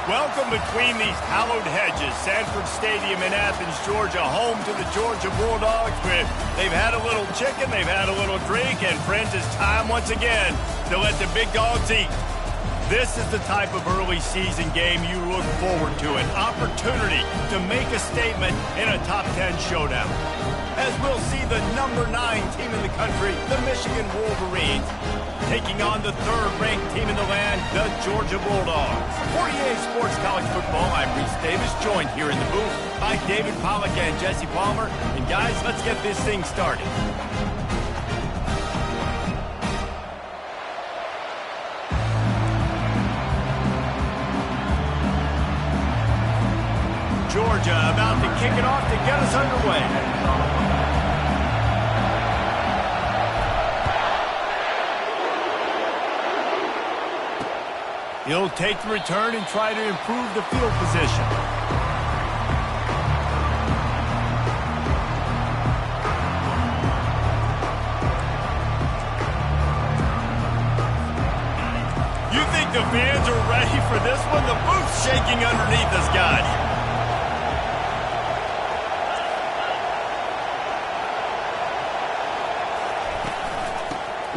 Welcome between these hallowed hedges. Sanford Stadium in Athens, Georgia, home to the Georgia Bulldogs. They've had a little chicken, they've had a little drink, and friends, it's time once again to let the big dogs eat. This is the type of early season game you look forward to, an opportunity to make a statement in a top 10 showdown. As we'll see the number 9 team in the country, the Michigan Wolverines, taking on the third-ranked team in the land, the Georgia Bulldogs. For EA Sports College Football, I'm Reese Davis, joined here in the booth by David Pollack and Jesse Palmer. And guys, let's get this thing started. Georgia about to kick it off to get us underway. He'll take the return and try to improve the field position. You think the fans are ready for this one? The booth's shaking underneath us, guys.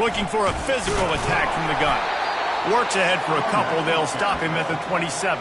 Looking for a physical attack from the gun. Works ahead for a couple. They'll stop him at the 27.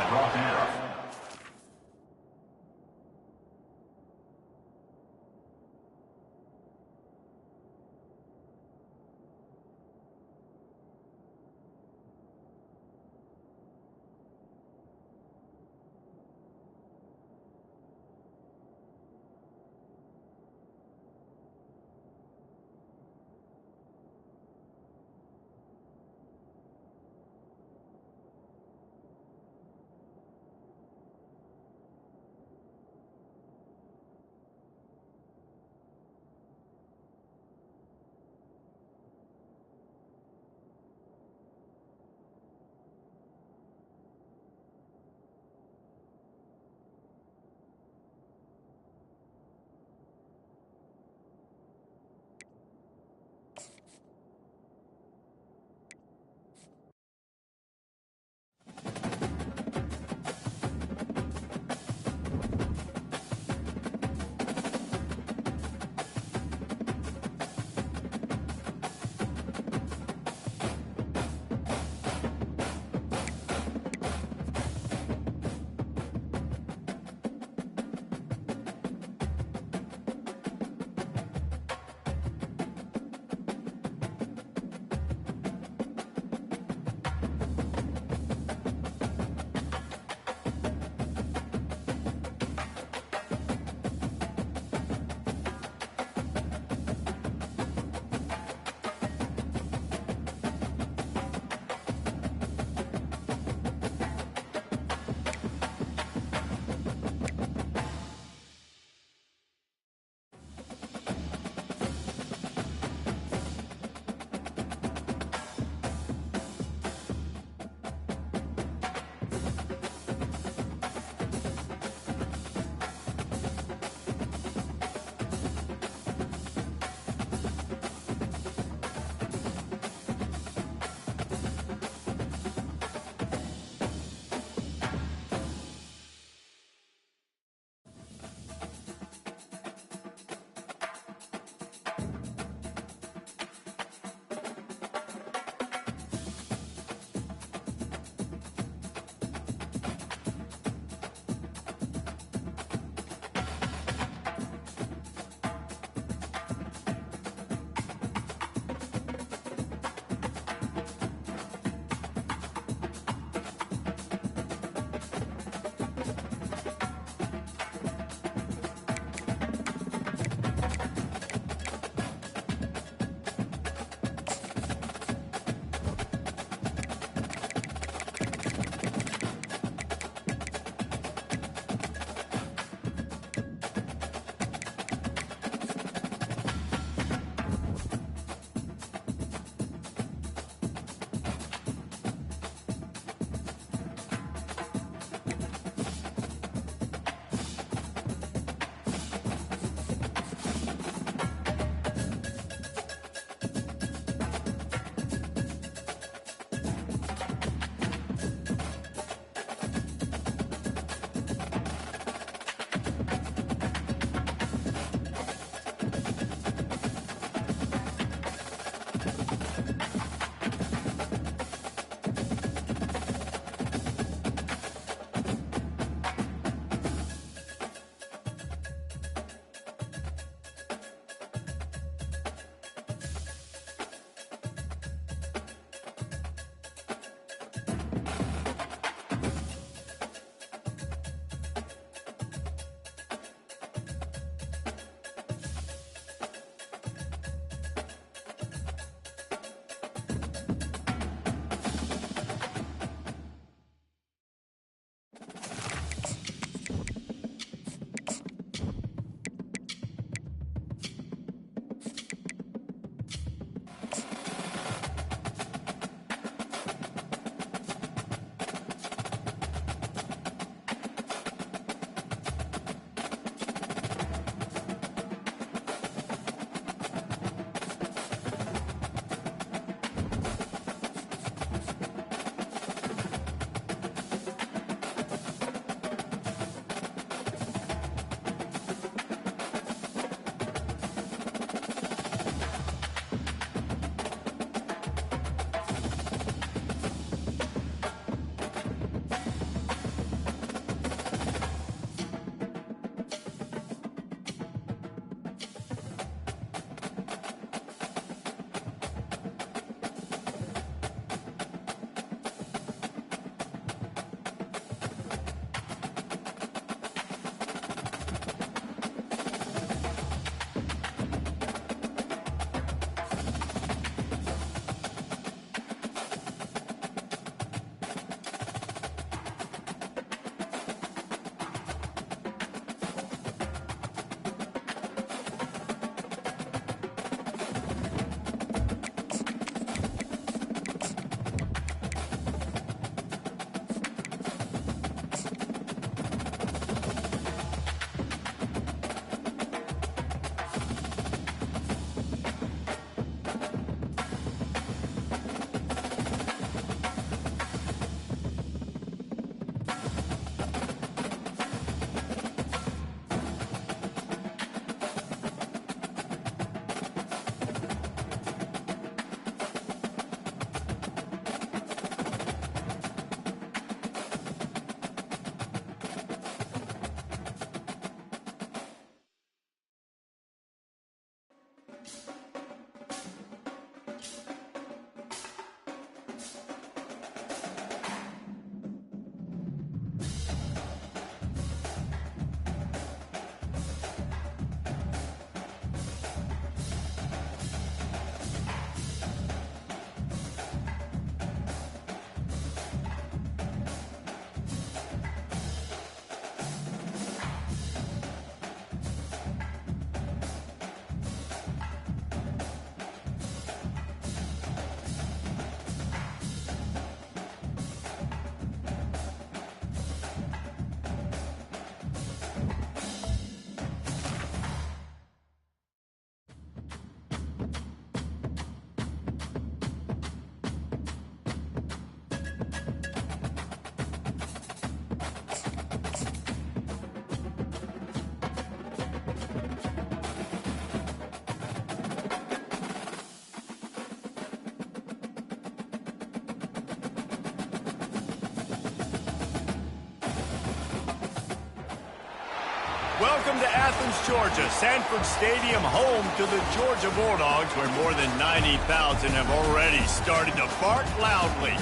Welcome to Athens, Georgia, Sanford Stadium, home to the Georgia Bulldogs, where more than 90,000 have already started to bark loudly.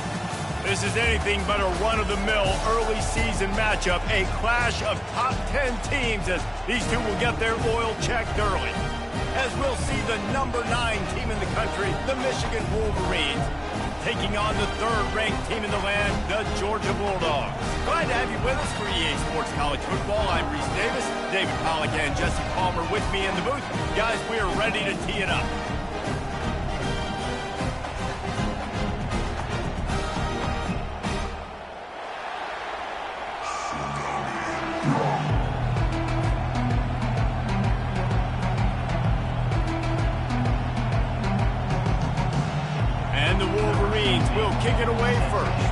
This is anything but a run-of-the-mill early season matchup, a clash of top 10 teams as these two will get their oil checked early. As we'll see the number 9 team in the country, the Michigan Wolverines, taking on the third-ranked team in the land, the Georgia Bulldogs. Glad to have you with us for EA Sports College Football. I'm Reese Davis, David Pollack and Jesse Palmer with me in the booth. Guys, we are ready to tee it up. And the Wolverines will kick it away first.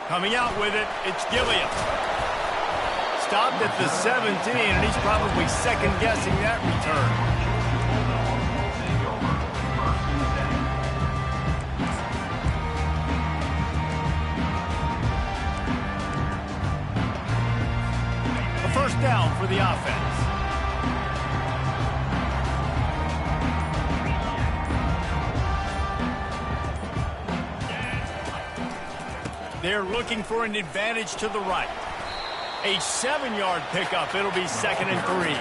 Coming out with it, it's Gilliam. Stopped at the 17, and he's probably second-guessing that return. A first down for the offense. They're looking for an advantage to the right. A 7-yard pickup. It'll be 2nd and 3.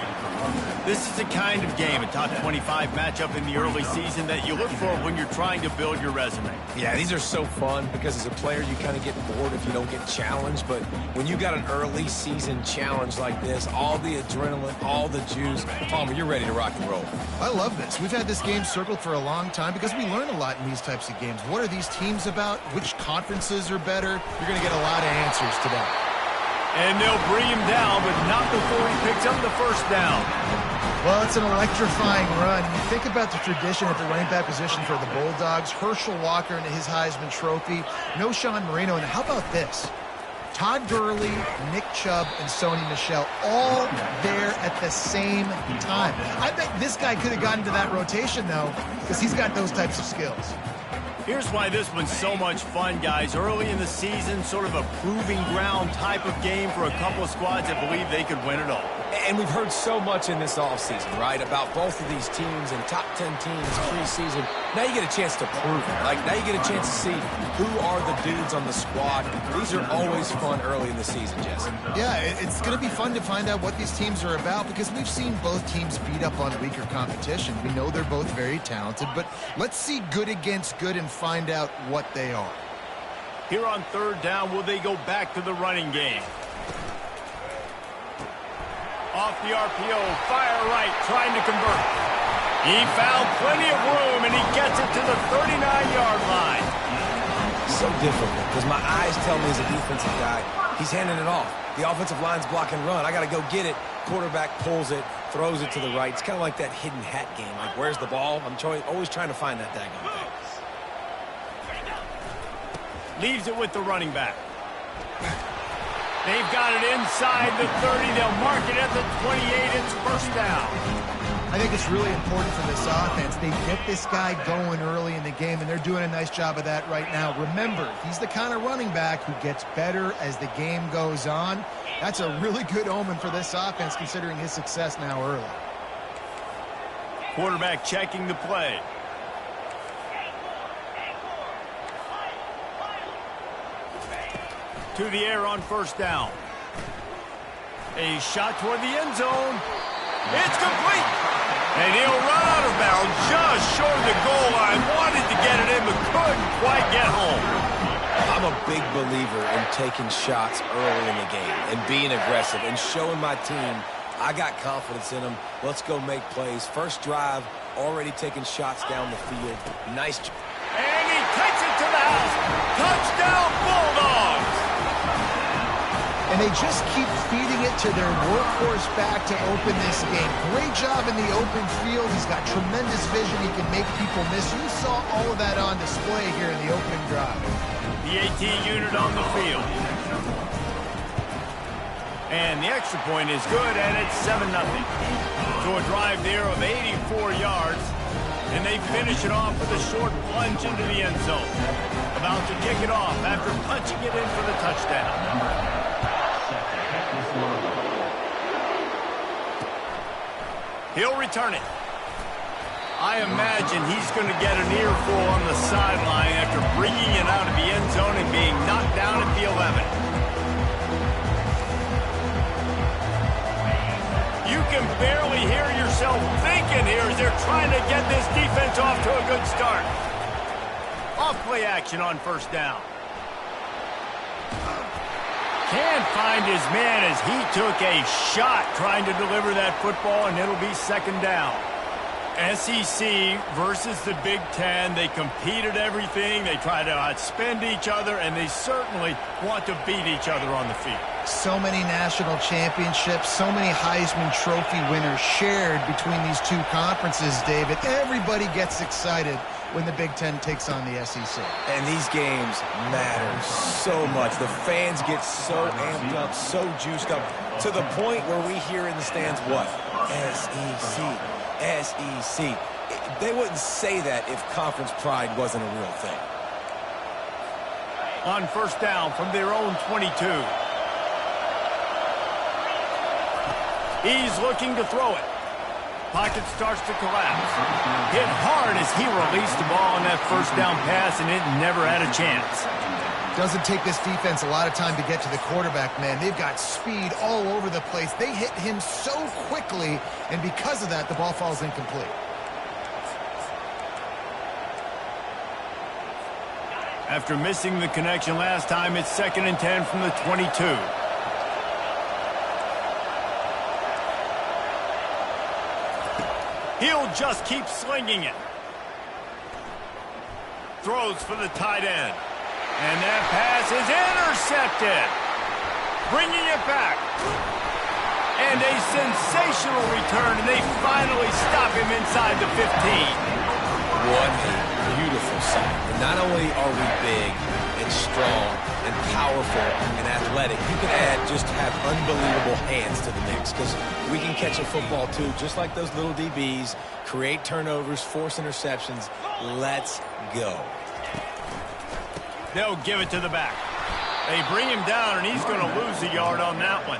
This is the kind of game, a top 25 matchup in the early season, that you look for when you're trying to build your resume. Yeah, these are so fun because as a player, you kind of get bored if you don't get challenged. But when you got an early season challenge like this, all the adrenaline, all the juice, Palmer, you're ready to rock and roll. I love this. We've had this game circled for a long time because we learn a lot in these types of games. What are these teams about? Which conferences are better? You're going to get a lot of answers today. And they'll bring him down, but not before he picks up the first down. Well, it's an electrifying run. You think about the tradition at the running back position for the Bulldogs. Herschel Walker and his Heisman Trophy. No Sean Marino. And how about this? Todd Gurley, Nick Chubb, and Sony Michel all there at the same time. I bet this guy could have gotten to that rotation, though, because he's got those types of skills. Here's why this one's so much fun, guys. Early in the season, sort of a proving ground type of game for a couple of squads that believe they could win it all. And we've heard so much in this offseason, right, about both of these teams and top 10 teams preseason. Now you get a chance to prove it. Like, now you get a chance to see who are the dudes on the squad. These are always fun early in the season, Jesse. Yeah, it's going to be fun to find out what these teams are about because we've seen both teams beat up on weaker competition. We know they're both very talented, but let's see good against good and find out what they are. Here on third down, will they go back to the running game? Off the RPO, fire right, trying to convert. He found plenty of room, and he gets it to the 39-yard line. So difficult, because my eyes tell me as a defensive guy, he's handing it off. The offensive line's block and run. I got to go get it. Quarterback pulls it, throws it to the right. It's kind of like that hidden hat game. Like, where's the ball? I'm always trying to find that daggone thing. Leaves it with the running back. They've got it inside the 30. They'll mark it at the 28. It's first down. I think it's really important for this offense. They get this guy going early in the game, and they're doing a nice job of that right now. Remember, he's the kind of running back who gets better as the game goes on. That's a really good omen for this offense, considering his success now early. Quarterback checking the play. To the air on first down. A shot toward the end zone. It's complete. And he'll run out of bounds just short of the goal line. Wanted to get it in, but couldn't quite get home. I'm a big believer in taking shots early in the game and being aggressive and showing my team I got confidence in them. Let's go make plays. First drive, already taking shots down the field. Nice. And he takes it to the house. Touchdown, Bulldogs. And they just keep feeding it to their workhorse back to open this game. Great job in the open field. He's got tremendous vision. He can make people miss. You saw all of that on display here in the opening drive. The AT unit on the field. And the extra point is good, and it's 7-0. So a drive there of 84 yards. And they finish it off with a short plunge into the end zone. About to kick it off after punching it in for the touchdown. He'll return it. I imagine he's going to get an earful on the sideline after bringing it out of the end zone and being knocked down at the 11. You can barely hear yourself thinking here as they're trying to get this defense off to a good start. Off play action on first down. Can't find his man as he took a shot trying to deliver that football, and it'll be second down. SEC versus the Big Ten. They compete at everything. They try to outspend each other, and they certainly want to beat each other on the field. So many national championships, so many Heisman Trophy winners shared between these two conferences, David. Everybody gets excited when the Big Ten takes on the SEC. And these games matter so much. The fans get so amped up, so juiced up, to the point where we hear in the stands what? SEC, SEC. They wouldn't say that if conference pride wasn't a real thing. On first down from their own 22. He's looking to throw it. Pocket starts to collapse. Hit hard as he released the ball on that first down pass, and it never had a chance. Doesn't take this defense a lot of time to get to the quarterback, man. They've got speed all over the place. They hit him so quickly, and because of that, the ball falls incomplete. After missing the connection last time, it's 2nd and 10 from the 22. He'll just keep slinging it. Throws for the tight end. And that pass is intercepted. Bringing it back. And a sensational return, and they finally stop him inside the 15. What a beautiful sight. And not only are we big and strong and powerful and athletic, you can add just have unbelievable hands to the mix, because we can catch a football too, just like those little DBs, create turnovers, force interceptions. Let's go. They'll give it to the back. They bring him down, and he's going to lose a yard on that one.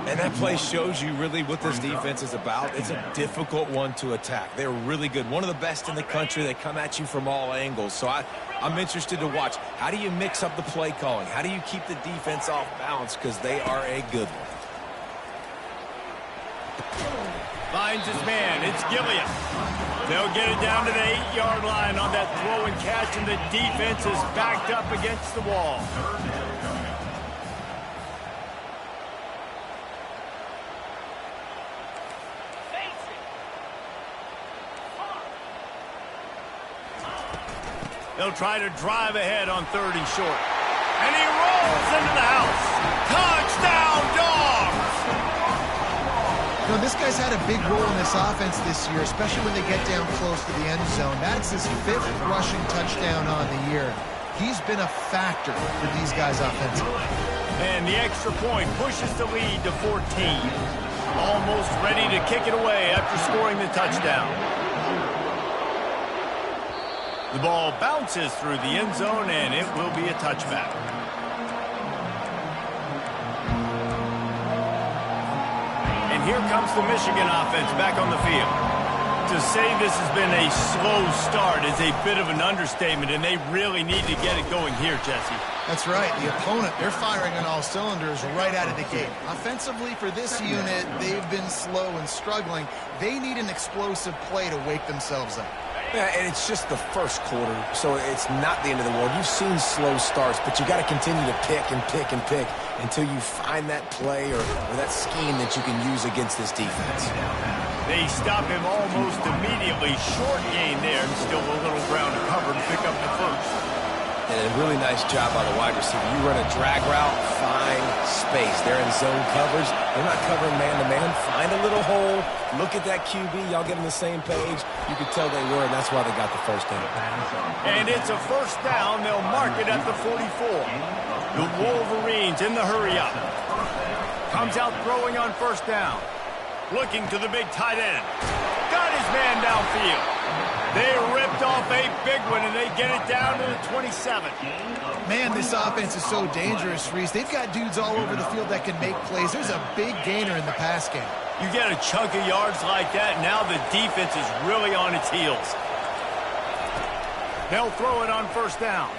And that play shows you really what this defense is about. It's a difficult one to attack. They're really good. One of the best in the country. They come at you from all angles. So I'm interested to watch. How do you mix up the play calling? How do you keep the defense off balance? Because they are a good one. Finds his man. It's Gilliam. They'll get it down to the 8-yard line on that throw and catch, and the defense is backed up against the wall. They'll try to drive ahead on 3rd and short. And he rolls into the house. Touchdown, Dogs! You know, this guy's had a big role in this offense this year, especially when they get down close to the end zone. That's his 5th rushing touchdown on the year. He's been a factor for these guys offensively. And the extra point pushes the lead to 14. Almost ready to kick it away after scoring the touchdown. The ball bounces through the end zone, and it will be a touchback. And here comes the Michigan offense back on the field. To say this has been a slow start is a bit of an understatement, and they really need to get it going here, Jesse. That's right. The opponent, they're firing on all cylinders right out of the gate. Offensively, for this unit, they've been slow and struggling. They need an explosive play to wake themselves up. Yeah, and it's just the first quarter, so it's not the end of the world. You've seen slow starts, but you got to continue to pick and pick and pick until you find that play or that scheme that you can use against this defense. They stop him almost immediately. Short gain there, and still a little ground to cover to pick up the first. And a really nice job by the wide receiver. You run a drag route, find space. They're in zone coverage. They're not covering man-to-man. Find a little hole. Look at that QB. Y'all get on the same page. You could tell they were, and that's why they got the first down. And it's a first down. They'll mark it at the 44. The Wolverines in the hurry-up. Comes out throwing on first down. Looking to the big tight end. Got his man downfield. They ripped off a big one, and they get it down to the 27. Man, this offense is so dangerous, Reese. They've got dudes all over the field that can make plays. There's a big gainer in the pass game. You get a chunk of yards like that, now the defense is really on its heels. They'll throw it on first down.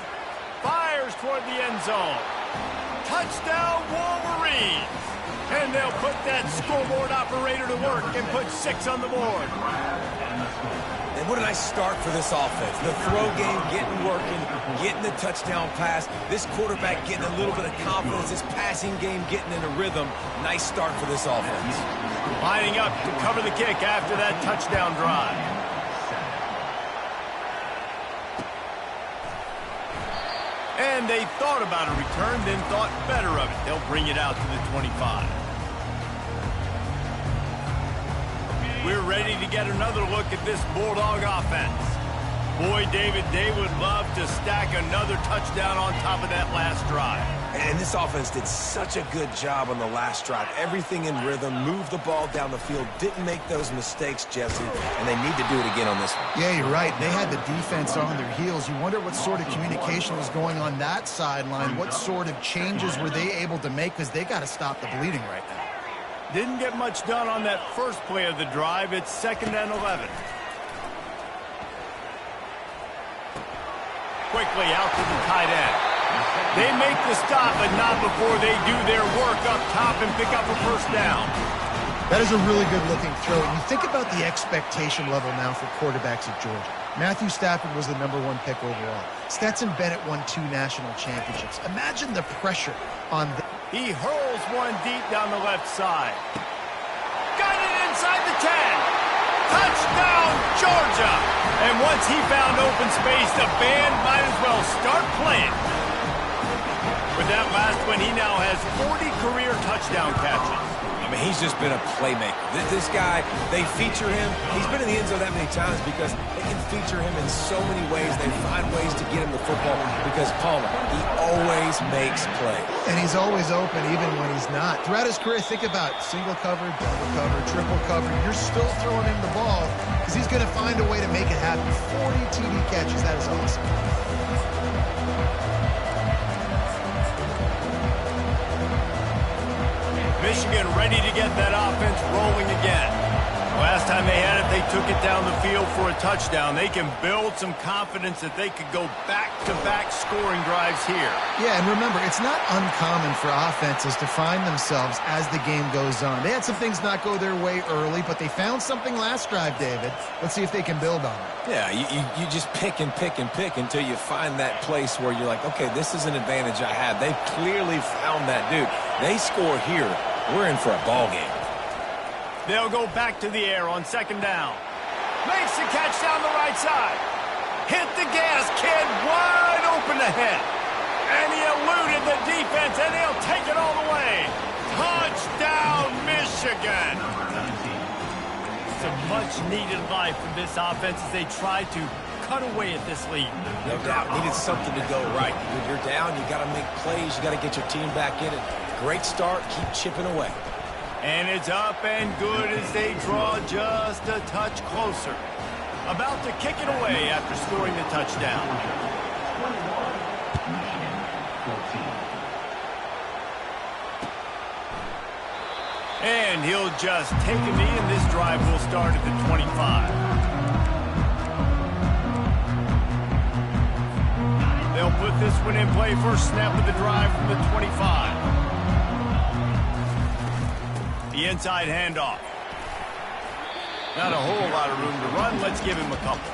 Fires toward the end zone. Touchdown, Wolverines. And they'll put that scoreboard operator to work and put 6 on the board. And what a nice start for this offense. The throw game getting working, getting the touchdown pass. This quarterback getting a little bit of confidence. This passing game getting in a rhythm. Nice start for this offense. Lining up to cover the kick after that touchdown drive. And they thought about a return, then thought better of it. They'll bring it out to the 25. We're ready to get another look at this Bulldog offense. Boy, David, they would love to stack another touchdown on top of that last drive. And this offense did such a good job on the last drive. Everything in rhythm, moved the ball down the field, didn't make those mistakes, Jesse, and they need to do it again on this one. Yeah, you're right. They had the defense on their heels. You wonder what sort of communication was going on that sideline. What sort of changes were they able to make, because they got to stop the bleeding right now. Didn't get much done on that first play of the drive. It's 2nd and 11. Quickly out to the tight end. They make the stop, but not before they do their work up top and pick up a first down. That is a really good-looking throw. And you think about the expectation level now for quarterbacks at Georgia. Matthew Stafford was the #1 pick overall. Stetson Bennett won 2 national championships. Imagine the pressure on them. He hurls one deep down the left side. Got it inside the 10. Touchdown, Georgia. And once he found open space, the band might as well start playing. With that last one, he now has 40 career touchdown catches. I mean, he's just been a playmaker. This guy, they feature him. He's been in the end zone that many times because they can feature him in so many ways. They find ways to get him the football because Palmer, he always makes plays. And he's always open even when he's not. Throughout his career, think about single cover, double cover, triple cover. You're still throwing him the ball because he's going to find a way to make it happen. 40 TD catches, that is awesome. Michigan ready to get that offense rolling again. Last time they had it, they took it down the field for a touchdown. They can build some confidence that they could go back-to-back scoring drives here. Yeah, and remember, it's not uncommon for offenses to find themselves as the game goes on. They had some things not go their way early, but they found something last drive, David. Let's see if they can build on it. Yeah, you just pick and pick and pick until you find that place where you're like, okay, this is an advantage I have. They've clearly found that dude. They score here, we're in for a ball game. They'll go back to the air on 2nd down. Makes the catch down the right side. Hit the gas, kid, wide open ahead. And he eluded the defense, and he'll take it all the way. Touchdown, Michigan. Some much-needed life from this offense as they try to cut away at this lead. No doubt. Needed something to go right. When you're down, you got to make plays. You got to get your team back in it. Great start. Keep chipping away. And it's up and good as they draw just a touch closer. About to kick it away after scoring the touchdown. And he'll just take a knee, and this drive will start at the 25. They'll put this one in play first snap of the drive from the 25. The inside handoff. Not a whole lot of room to run. Let's give him a couple.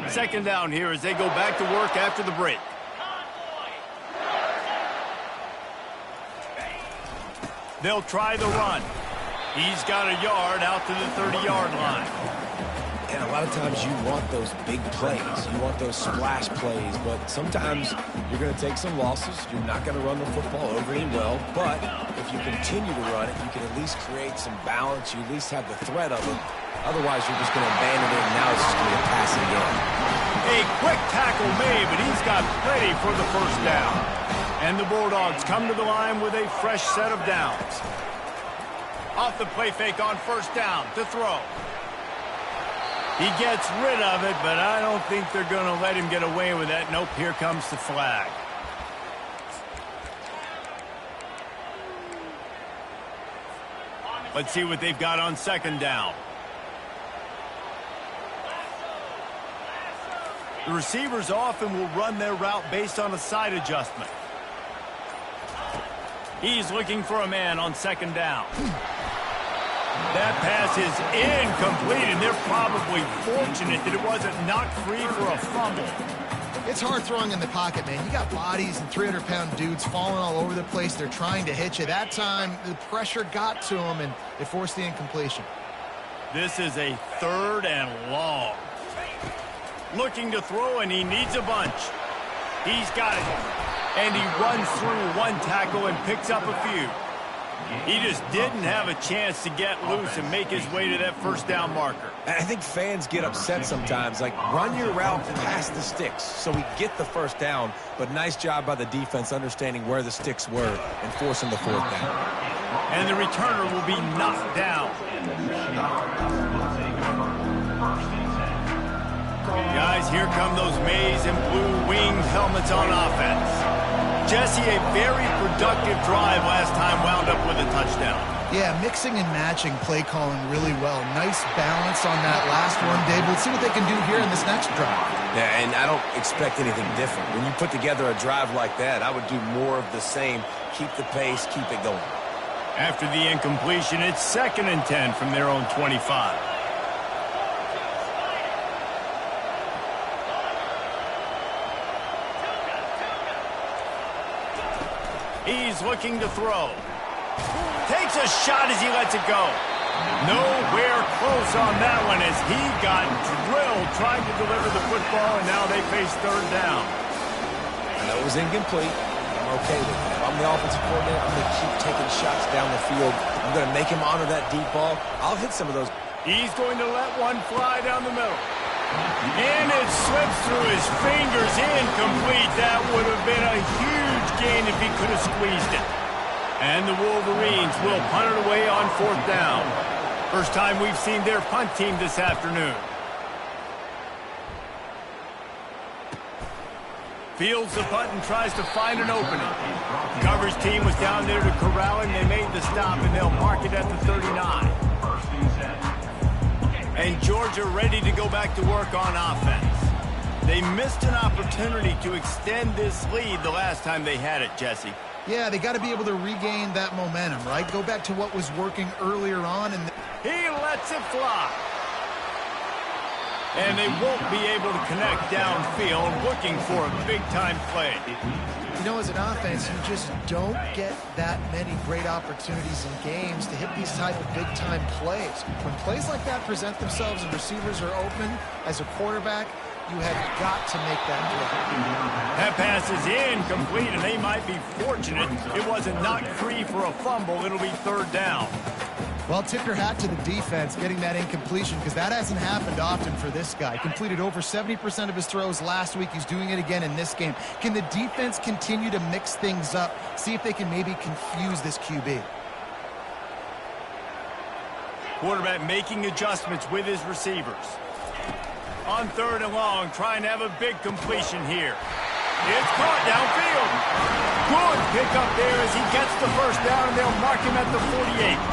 Second down here as they go back to work after the break. They'll try the run. He's got a yard out to the 30-yard line. And a lot of times you want those big plays. You want those splash plays, but sometimes you're going to take some losses. You're not going to run the football overly well, but if you continue to run it, you can at least create some balance. You at least have the threat of it. Otherwise, you're just going to abandon it, and now it's just going to be a passing game. A quick tackle made, but he's got plenty for the first down. And the Bulldogs come to the line with a fresh set of downs. Off the play fake on first down to throw. He gets rid of it, but I don't think they're going to let him get away with that. Nope, here comes the flag. Let's see what they've got on second down. The receivers often will run their route based on a side adjustment. He's looking for a man on second down. That pass is incomplete, and they're probably fortunate that it wasn't knocked free for a fumble. It's hard throwing in the pocket, man. You got bodies and 300-pound dudes falling all over the place. They're trying to hit you. That time, the pressure got to them, and it forced the incompletion. This is a third and long. Looking to throw, and he needs a bunch. He's got it. And he runs through one tackle and picks up a few. He just didn't have a chance to get loose and make his way to that first down marker. I think fans get upset sometimes, like run your route past the sticks so we get the first down, but nice job by the defense understanding where the sticks were and forcing the fourth down. And the returner will be knocked down. Guys, here come those maize and blue winged helmets on offense. Jesse, a very productive drive last time wound up with a touchdown. Yeah, mixing and matching play calling really well. Nice balance on that last one, Dave. Let's see what they can do here in this next drive. Yeah, and I don't expect anything different. When you put together a drive like that, I would do more of the same. Keep the pace, keep it going. After the incompletion, it's 2nd and 10 from their own 25. He's looking to throw. Takes a shot as he lets it go. Nowhere close on that one as he got drilled trying to deliver the football, and now they face third down. And that was incomplete. I'm okay with that. If I'm the offensive coordinator, I'm going to keep taking shots down the field. I'm going to make him honor that deep ball. I'll hit some of those. He's going to let one fly down the middle. And it slips through his fingers, incomplete. That would have been a huge gain if he could have squeezed it. And the Wolverines will punt it away on fourth down. First time we've seen their punt team this afternoon. Fields the punt and tries to find an opening. Coverage team was down there to corral him. They made the stop, and they'll mark it at the 39. And Georgia ready to go back to work on offense. They missed an opportunity to extend this lead the last time they had it, Jesse. Yeah, they got to be able to regain that momentum, right? Go back to what was working earlier on. And he lets it fly. And they won't be able to connect downfield, looking for a big-time play. You know, as an offense, you just don't get that many great opportunities in games to hit these type of big-time plays. When plays like that present themselves and receivers are open, as a quarterback, You have got to make that play. That pass is incomplete, and they might be fortunate it wasn't knocked free for a fumble. It'll be third down. Well, tip your hat to the defense getting that incompletion, because that hasn't happened often for this guy. Completed over 70% of his throws last week. He's doing it again in this game. Can the defense continue to mix things up? See if they can maybe confuse this QB. Quarterback making adjustments with his receivers. On third and long, trying to have a big completion here. It's caught downfield. Good pickup there as he gets the first down, and they'll mark him at the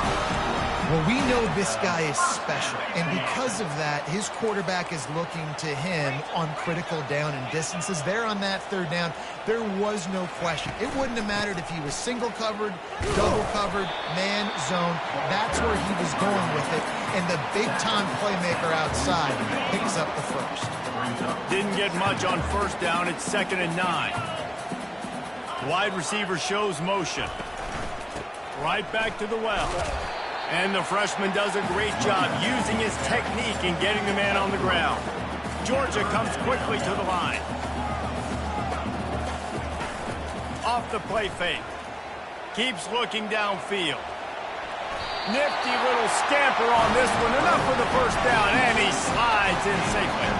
48. Well, we know this guy is special, and because of that, his quarterback is looking to him on critical down and distances. There on that third down, there was no question. It wouldn't have mattered if he was single covered, double covered, man, zone. That's where he was going with it, and the big-time playmaker outside picks up the first. Didn't get much on first down. It's 2nd and 9. Wide receiver shows motion. Right back to the well. And the freshman does a great job using his technique and getting the man on the ground. Georgia comes quickly to the line. Off the play fake. Keeps looking downfield. Nifty little scamper on this one. Enough for the first down, and he slides in safely.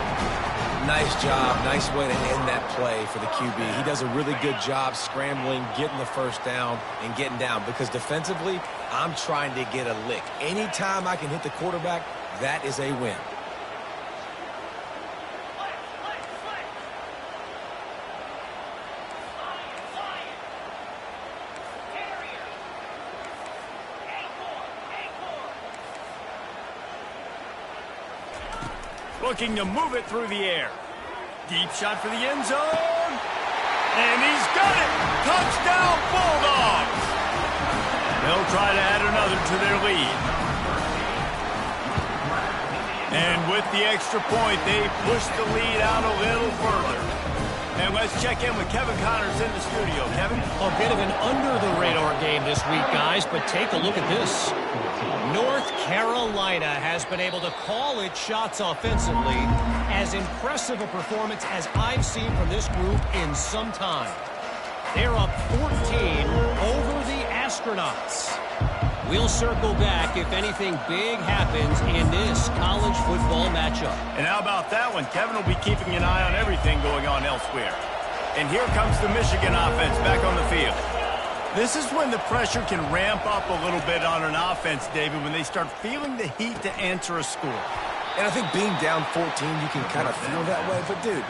Nice job. Nice way to end that play for the QB. He does a really good job scrambling, getting the first down, and getting down. Because defensively, I'm trying to get a lick. Anytime I can hit the quarterback, that is a win. Looking to move it through the air. Deep shot for the end zone. And he's got it. Touchdown, Bulldogs. They'll try to add another to their lead. And with the extra point, they push the lead out a little further. And let's check in with Kevin Connors in the studio. Kevin? A bit of an under-the-radar game this week, guys, but take a look at this. North Carolina has been able to call its shots offensively. As impressive a performance as I've seen from this group in some time. They're up 14 over the Astronauts. We'll circle back if anything big happens in this college football matchup. And how about that one? Kevin will be keeping an eye on everything going on elsewhere. And here comes the Michigan offense back on the field. This is when the pressure can ramp up a little bit on an offense, David, when they start feeling the heat to answer a score. And I think being down 14, you can kind of feel that way. But, dude,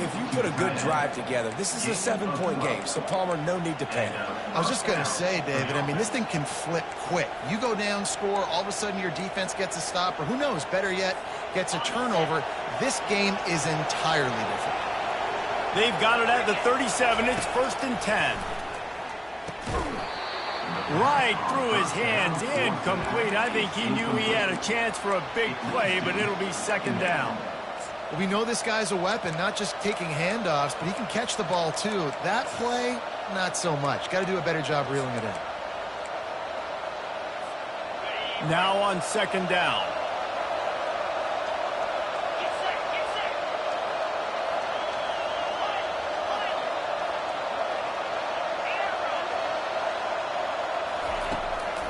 if you put a good drive together, this is a 7-point game. So, Palmer, no need to panic. I was just going to say, David, I mean, this thing can flip quick. You go down, score, all of a sudden your defense gets a stop, or who knows, better yet, gets a turnover. This game is entirely different. They've got it at the 37. It's 1st and 10. Right through his hands, incomplete. I think he knew he had a chance for a big play, but it'll be 2nd down. Well, we know this guy's a weapon, not just taking handoffs, but he can catch the ball too. That play, not so much. Got to do a better job reeling it in. Now on 2nd down.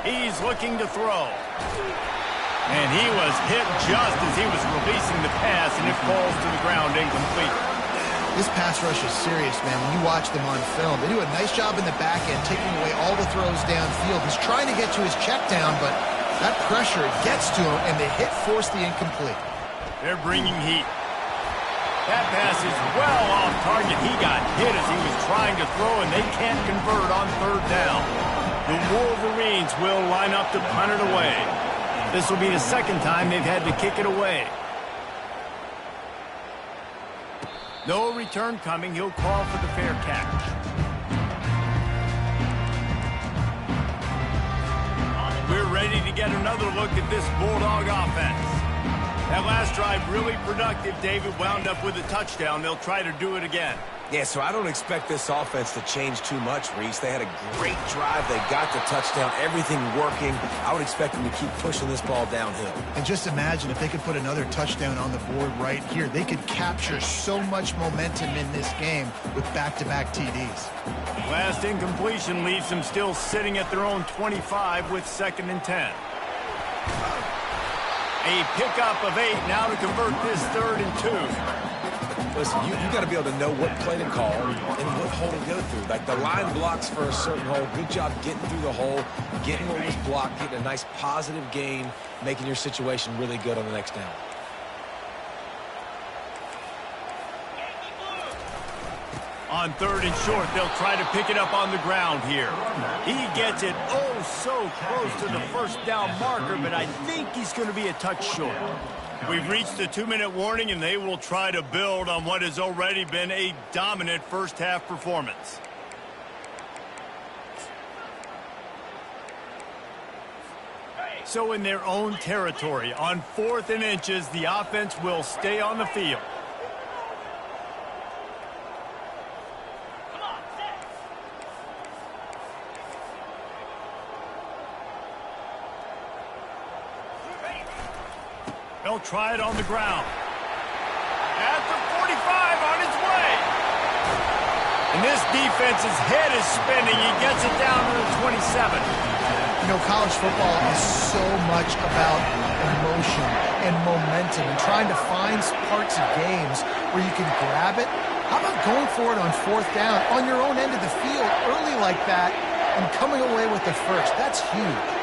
He's looking to throw. And he was hit just as he was releasing the pass, and it falls to the ground incomplete. This pass rush is serious, man. When you watch them on film, they do a nice job in the back end, taking away all the throws downfield. He's trying to get to his check down, but that pressure gets to him, and the hit forced the incomplete. They're bringing heat. That pass is well off target. He got hit as he was trying to throw, and they can't convert on 3rd down. The Wolverines will line up to punt it away. This will be the 2nd time they've had to kick it away. No return coming. He'll call for the fair catch. We're ready to get another look at this Bulldog offense. That last drive really productive. David wound up with a touchdown. They'll try to do it again. Yeah, so I don't expect this offense to change too much, Reese. They had a great drive. They got the touchdown, everything working. I would expect them to keep pushing this ball downhill. And just imagine if they could put another touchdown on the board right here. They could capture so much momentum in this game with back-to-back TDs. Last incompletion leaves them still sitting at their own 25 with 2nd and 10. A pickup of 8 now to convert this 3rd and 2. Listen, you got to be able to know what play to call and what hole to go through. Like the line blocks for a certain hole. Good job getting through the hole, getting what was blocked, getting a nice positive gain, making your situation really good on the next down. On 3rd and short, they'll try to pick it up on the ground here. He gets it oh so close to the 1st down marker, but I think he's going to be a touch short. We've reached the 2-minute warning, and they will try to build on what has already been a dominant first-half performance. So in their own territory, on 4th and inches, the offense will stay on the field. They'll try it on the ground. At the 45 on its way. And this defense's head is spinning. He gets it down to the 27. You know, college football is so much about emotion and momentum and trying to find parts of games where you can grab it. How about going for it on 4th down on your own end of the field early like that and coming away with the first? That's huge.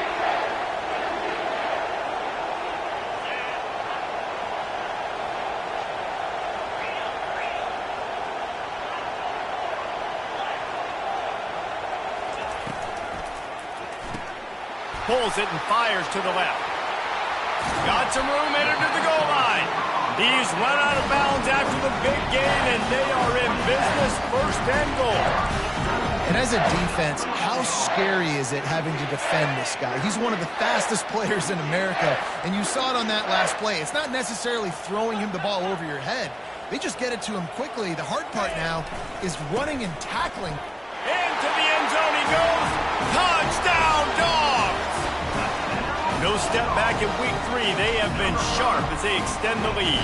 Pulls it and fires to the left. Got some room headed to the goal line. He's run out of bounds after the big gain, and they are in business, 1st and goal. And as a defense, how scary is it having to defend this guy? He's one of the fastest players in America, and you saw it on that last play. It's not necessarily throwing him the ball over your head. They just get it to him quickly. The hard part now is running and tackling. Into the end zone he goes. Touchdown, Dogs! No step back in week 3. They have been sharp as they extend the lead.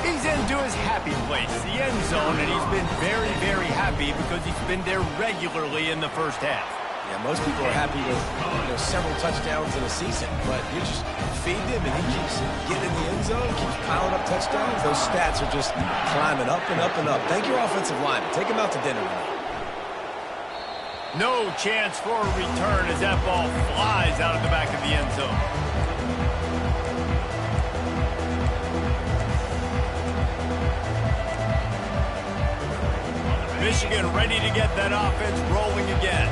He's into his happy place, the end zone, and he's been very, very happy because he's been there regularly in the first half. Yeah, most people are happy with several touchdowns in a season, but you just feed him and he keeps getting in the end zone, keeps piling up touchdowns. Those stats are just climbing up and up and up. Thank your offensive lineman. Take him out to dinner tonight. No chance for a return as that ball flies out of the back of the end zone. Michigan ready to get that offense rolling again.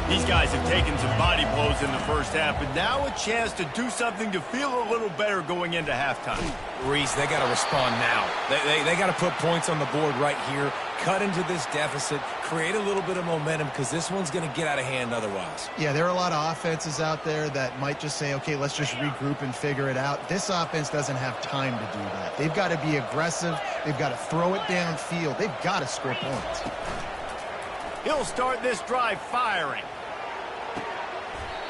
These guys have taken some body blows in the first half, but now a chance to do something to feel a little better going into halftime. Reese, they got to respond now. They got to put points on the board right here, cut into this deficit, create a little bit of momentum because this one's going to get out of hand otherwise. Yeah, there are a lot of offenses out there that might just say, okay, let's just regroup and figure it out. This offense doesn't have time to do that. They've got to be aggressive. They've got to throw it downfield. They've got to score points. He'll start this drive firing.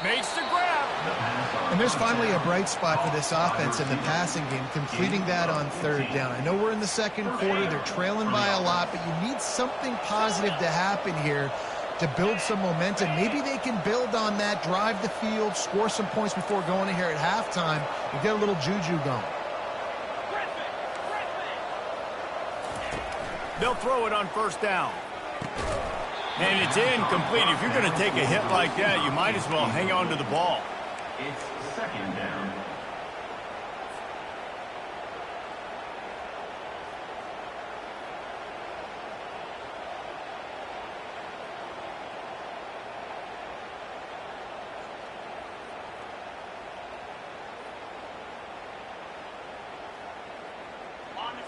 Makes the grab. And there's finally a bright spot for this offense in the passing game, completing that on 3rd down. I know we're in the 2nd quarter. They're trailing by a lot, but you need something positive to happen here to build some momentum. Maybe they can build on that, drive the field, score some points before going in here at halftime, and get a little juju going. They'll throw it on 1st down. And it's incomplete. If you're going to take a hit like that, you might as well hang on to the ball. It's 2nd down.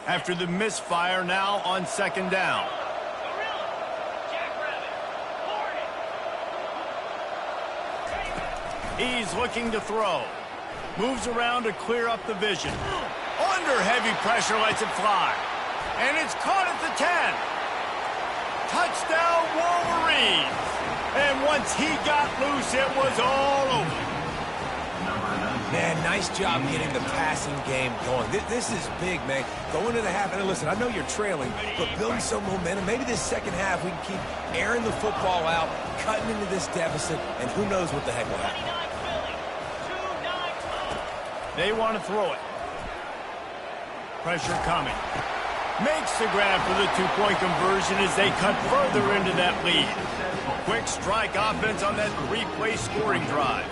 After the misfire, now on 2nd down. He's looking to throw. Moves around to clear up the vision. Under heavy pressure, lets it fly. And it's caught at the 10. Touchdown, Wolverines. And once he got loose, it was all over. Man, nice job getting the passing game going. This is big, man. Going to the half, and listen, I know you're trailing, but building some momentum. Maybe this second half we can keep airing the football out, cutting into this deficit, and who knows what the heck will happen. They want to throw it. Pressure coming. Makes the grab for the two-point conversion as they cut further into that lead. Quick strike offense on that three-play scoring drive.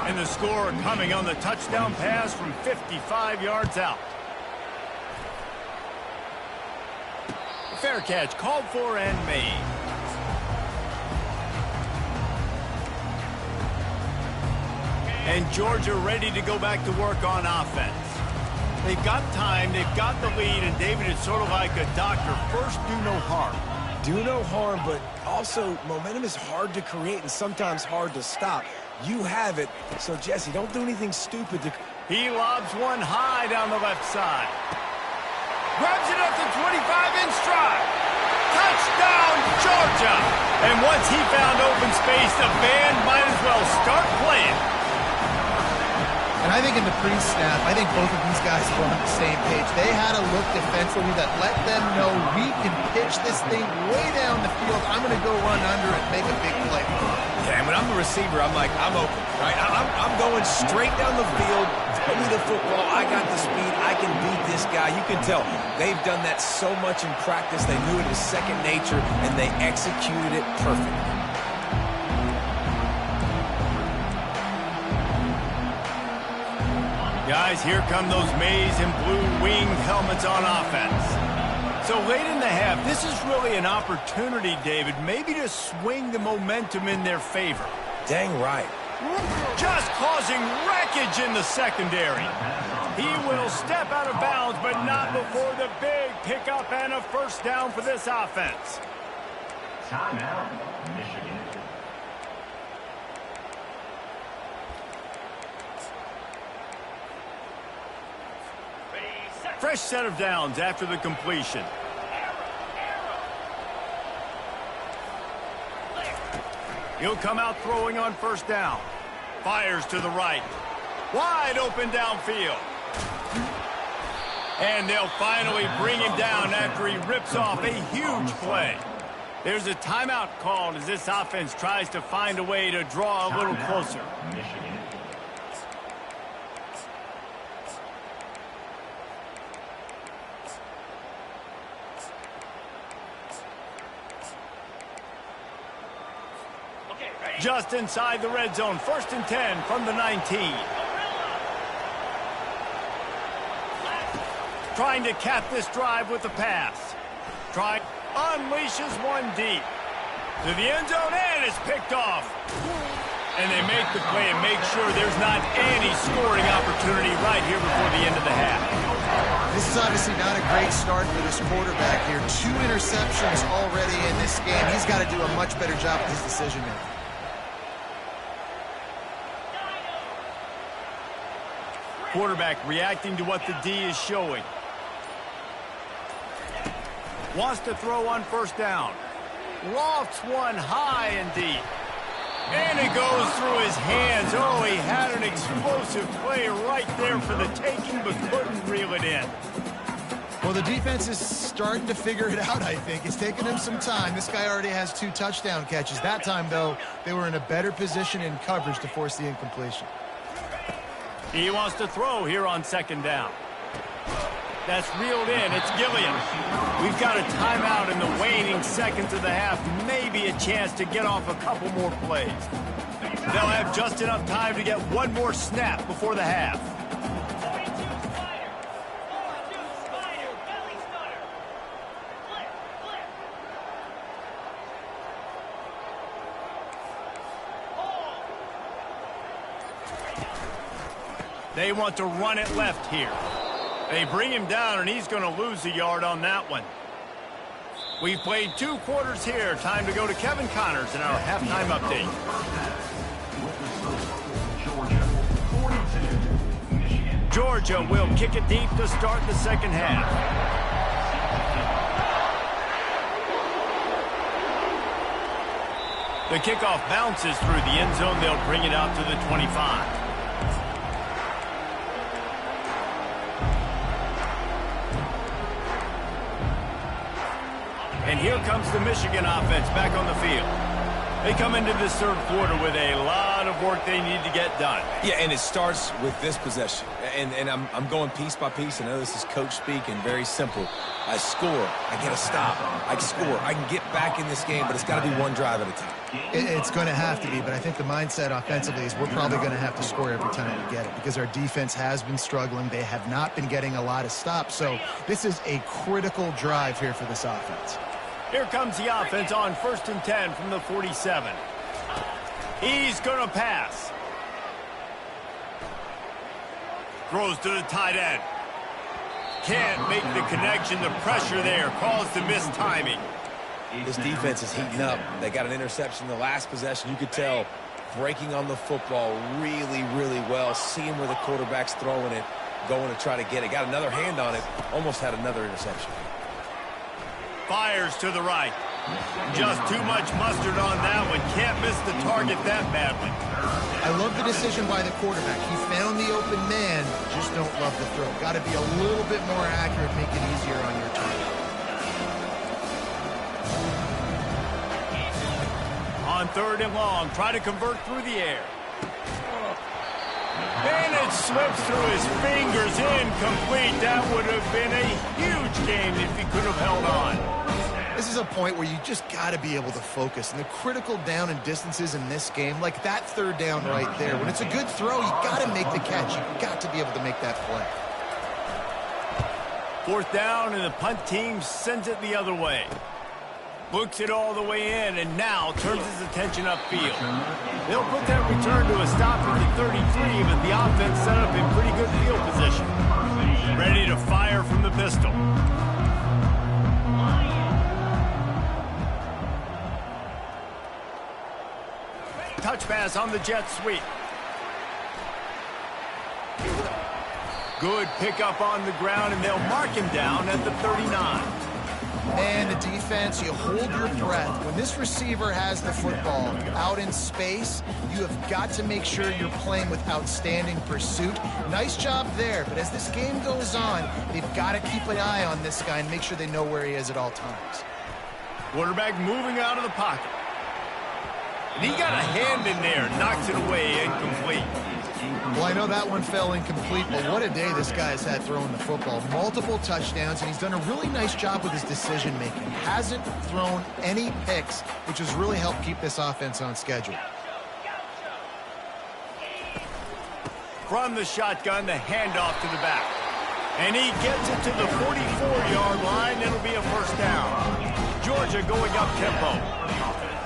And the score coming on the touchdown pass from 55 yards out. Fair catch called for and made. And Georgia ready to go back to work on offense. They've got time, they've got the lead, and David, it's sort of like a doctor. First, do no harm. Do no harm, but also momentum is hard to create and sometimes hard to stop. You have it, so Jesse, don't do anything stupid. He lobs one high down the left side. Grabs it up to 25 in stride. Touchdown, Georgia! And once he found open space, the band might as well start playing. And I think in the pre-snap, I think both of these guys were on the same page. They had a look defensively that let them know we can pitch this thing way down the field. I'm going to go run under it, make a big play. Yeah, and when I'm the receiver, I'm like, I'm open, right? I'm going straight down the field. Throw me the football. I got the speed. I can beat this guy. You can tell they've done that so much in practice. They knew it was second nature, and they executed it perfectly. Guys, here come those maize and blue winged helmets on offense. So late in the half, this is really an opportunity, David, maybe to swing the momentum in their favor. Dang right. Just causing wreckage in the secondary. He will step out of bounds, but not before the big pickup and a first down for this offense. Timeout, Michigan. Fresh set of downs after the completion. He'll come out throwing on first down. Fires to the right. Wide open downfield. And they'll finally bring him down after he rips off a huge play. There's a timeout called as this offense tries to find a way to draw a little closer. Michigan. Just inside the red zone. 1st and 10 from the 19. Trying to cap this drive with the pass. Unleashes one deep. To the end zone, and it's picked off. And they make the play and make sure there's not any scoring opportunity right here before the end of the half. This is obviously not a great start for this quarterback here. 2 interceptions already in this game. He's got to do a much better job with his decision-making. Quarterback reacting to what the D is showing. Wants to throw on first down. Lofts one high and deep. And it goes through his hands. Oh, he had an explosive play right there for the taking, but couldn't reel it in. Well, the defense is starting to figure it out, I think. It's taken them some time. This guy already has 2 touchdown catches. That time, though, they were in a better position in coverage to force the incompletion. He wants to throw here on second down. That's reeled in. It's Gilliam. We've got a timeout in the waning seconds of the half. Maybe a chance to get off a couple more plays. They'll have just enough time to get one more snap before the half. They want to run it left here. They bring him down, and he's going to lose a yard on that one. We've played 2 quarters here. Time to go to Kevin Connors in our halftime update. Georgia 42. Georgia will kick it deep to start the second half. The kickoff bounces through the end zone. They'll bring it out to the 25. And here comes the Michigan offense back on the field. They come into this third quarter with a lot of work they need to get done. Yeah, and it starts with this possession. And I'm going piece by piece. I know this is coach speak and very simple. I score. I get a stop. I score. I can get back in this game, but it's got to be one drive at a time. It's going to have to be, but I think the mindset offensively is we're probably going to have to score every time we get it because our defense has been struggling. They have not been getting a lot of stops. So this is a critical drive here for this offense. Here comes the offense on 1st and 10 from the 47. He's going to pass. Throws to the tight end. Can't make the connection. The pressure there caused the missed timing. This defense is heating up. They got an interception the last possession. You could tell breaking on the football really, really well. Seeing where the quarterback's throwing it, going to try to get it. Got another hand on it. Almost had another interception. Fires to the right. Just too much mustard on that one. Can't miss the target that badly. I love the decision by the quarterback. He found the open man, just don't love the throw. Got to be a little bit more accurate, make it easier on your target. On 3rd and long, try to convert through the air. And it slips through his fingers, incomplete. That would have been a huge game if he could have held on. This is a point where you just got to be able to focus. And the critical down and distances in this game, like that 3rd down right there, when it's a good throw, you got to make the catch. You got to be able to make that play. 4th down, and the punt team sends it the other way. Books it all the way in, and now turns his attention upfield. They'll put that return to a stop at the 33, but the offense set up in pretty good field position. Ready to fire from the pistol. Touch pass on the jet sweep. Good pickup on the ground, and they'll mark him down at the 39. Man, the defense, you hold your breath. When this receiver has the football out in space, you have got to make sure you're playing with outstanding pursuit. Nice job there, but as this game goes on, they've got to keep an eye on this guy and make sure they know where he is at all times. Quarterback moving out of the pocket. And he got a hand in there, knocks it away, incomplete. Well, I know that one fell incomplete, but what a day this guy has had throwing the football. Multiple touchdowns, and he's done a really nice job with his decision-making. Hasn't thrown any picks, which has really helped keep this offense on schedule. From the shotgun, the handoff to the back. And he gets it to the 44-yard line. It'll be a 1st down. Georgia going up-tempo.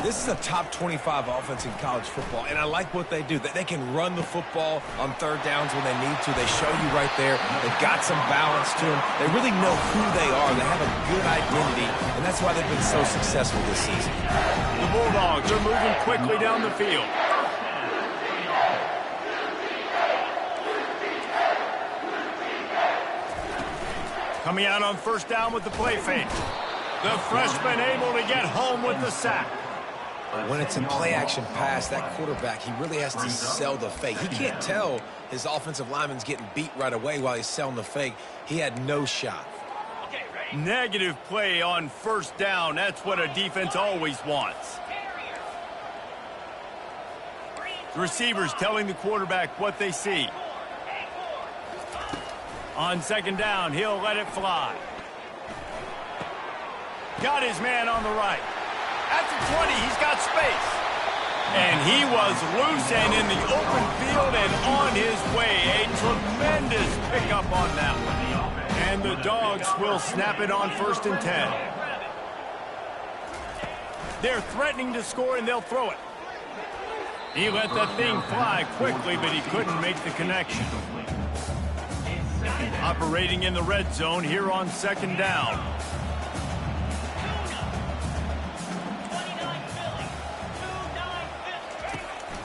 This is a top 25 offense in college football, and I like what they do. They can run the football on 3rd downs when they need to. They show you right there. They've got some balance to them. They really know who they are. They have a good identity, and that's why they've been so successful this season. The Bulldogs are moving quickly down the field. Coming out on 1st down with the play fake. The freshman able to get home with the sack. When it's a play-action pass, that quarterback, he really has to sell the fake. He can't tell his offensive lineman's getting beat right away while he's selling the fake. He had no shot. Negative play on 1st down. That's what a defense always wants. The receivers telling the quarterback what they see. On 2nd down, he'll let it fly. Got his man on the right. At the 20, he's got space. And he was loose and in the open field and on his way. A tremendous pickup on that one. And the Dogs will snap it on 1st and 10. They're threatening to score, and they'll throw it. He let that thing fly quickly, but he couldn't make the connection. Operating in the red zone here on 2nd down.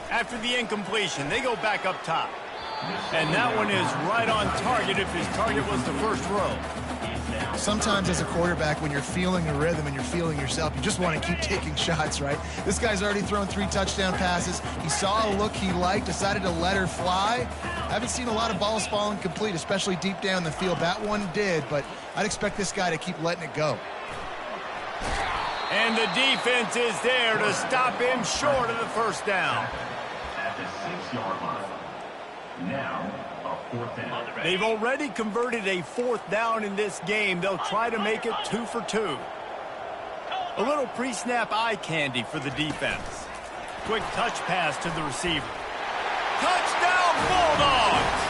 After the incompletion, they go back up top. And that one is right on target if his target was the first row. Sometimes as a quarterback, when you're feeling the rhythm and you're feeling yourself, you just want to keep taking shots, right? This guy's already thrown 3 touchdown passes. He saw a look he liked, decided to let her fly. I haven't seen a lot of balls falling complete, especially deep down the field. That one did, but I'd expect this guy to keep letting it go. And the defense is there to stop him short of the first down. At the 6-yard line. Now, a 4th down. They've already converted a 4th down in this game. They'll try to make it 2 for 2. A little pre-snap eye candy for the defense. Quick touch pass to the receiver. Touchdown Bulldogs!